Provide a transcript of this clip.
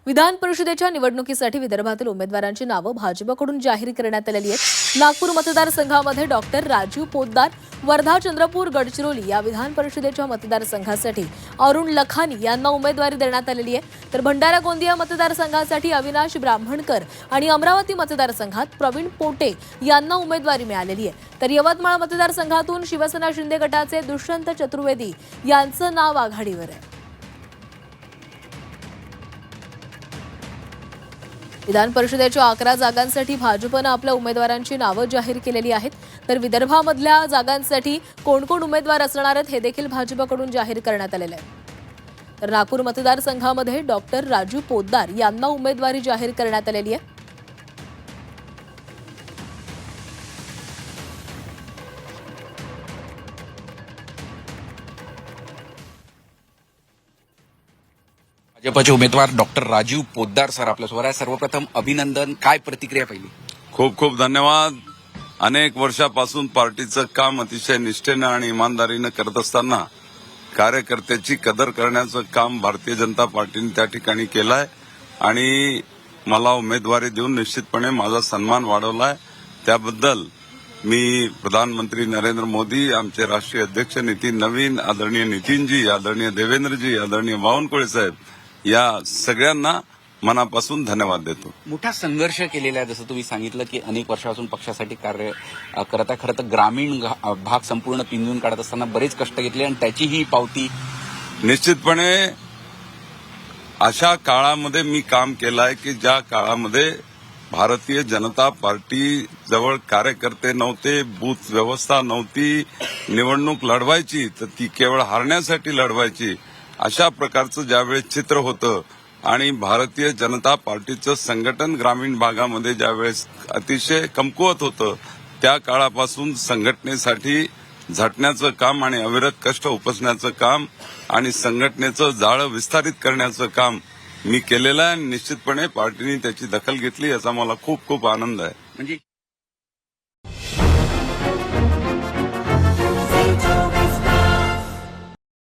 विधान परिषदेच्या निवडणुकीसाठी विदर्भातील उमेदवारांची नावं भाजपकडून जाहीर करण्यात आलेली आहेत। नागपूर मतदारसंघामध्ये डॉक्टर राजीव पोद्दार, वर्धा, चंद्रपूर, गडचिरोली या विधान परिषदेच्या मतदारसंघासाठी अरुण लखानी यांना उमेदवारी देण्यात आलेली आहे। तर भंडारा गोंदिया मतदारसंघासाठी अविनाश ब्राह्मणकर आणि अमरावती मतदारसंघात प्रवीण पोटे यांना उमेदवारी मिळालेली आहे। तर यवतमाळ मतदारसंघातून शिवसेना शिंदे गटाचे दुष्यंत चतुर्वेदी यांचं नाव आघाडीवर आहे। विधान परिषदेच्या 11 जागांसाठी भाजपनं आपल्या उमेदवारांची नावं जाहीर केलेली आहेत। तर विदर्भामधल्या जागांसाठी कोण कोण उमेदवार असणार आहेत हे देखील भाजपकडून जाहीर करण्यात आलेलं आहे। तर नागपूर मतदारसंघामध्ये डॉक्टर राजू पोद्दार यांना उमेदवारी जाहीर करण्यात आलेली आहे। भाजपचे उमेदवार डॉक्टर राजीव पोद्दार सर आपल्यासोबत आहे। सर्वप्रथम अभिनंदन, काय प्रतिक्रिया पहिली? खूप खूप धन्यवाद। अनेक वर्षापासून पार्टीचं काम अतिशय निष्ठेनं आणि इमानदारीनं करत असताना कार्यकर्त्याची कदर करण्याचं काम भारतीय जनता पार्टीने त्या ठिकाणी केलंय आणि मला उमेदवारी देऊन निश्चितपणे माझा सन्मान वाढवलाय। त्याबद्दल मी प्रधानमंत्री नरेंद्र मोदी, आमचे राष्ट्रीय अध्यक्ष नितीन नवीन, आदरणीय नितीनजी, आदरणीय देवेंद्रजी, आदरणीय बावनकुळे साहेब या सगळ्यांना मनापासून धन्यवाद देतो। मोठा संघर्ष केलेला आहे, जसं तुम्ही सांगितलं की अनेक वर्षापासून पक्षासाठी कार्य करत आहे। खरं तर ग्रामीण भाग संपूर्ण पिंजून काढत असताना बरेच कष्ट घेतले आणि त्याची ही पावती निश्चितपणे अशा काळामध्ये मी काम केलं आहे की ज्या काळामध्ये भारतीय जनता पार्टी जवळ कार्यकर्ते नव्हते, बूथ व्यवस्था नव्हती, निवडणूक लढवायची तर ती केवळ हारण्यासाठी लढवायची, अशा प्रकारचं ज्यावेळेस चित्र होतं आणि भारतीय जनता पार्टीचं संघटन ग्रामीण भागामध्ये ज्यावेळेस अतिशय कमकुवत होतं त्या काळापासून संघटनेसाठी झटण्याचं काम आणि अविरत कष्ट उपसण्याचं काम आणि संघटनेचं जाळं विस्तारित करण्याचं काम मी केलेलं आहे। निश्चितपणे पार्टीने त्याची दखल घेतली, याचा मला खूप खूप आनंद आहे। म्हणजे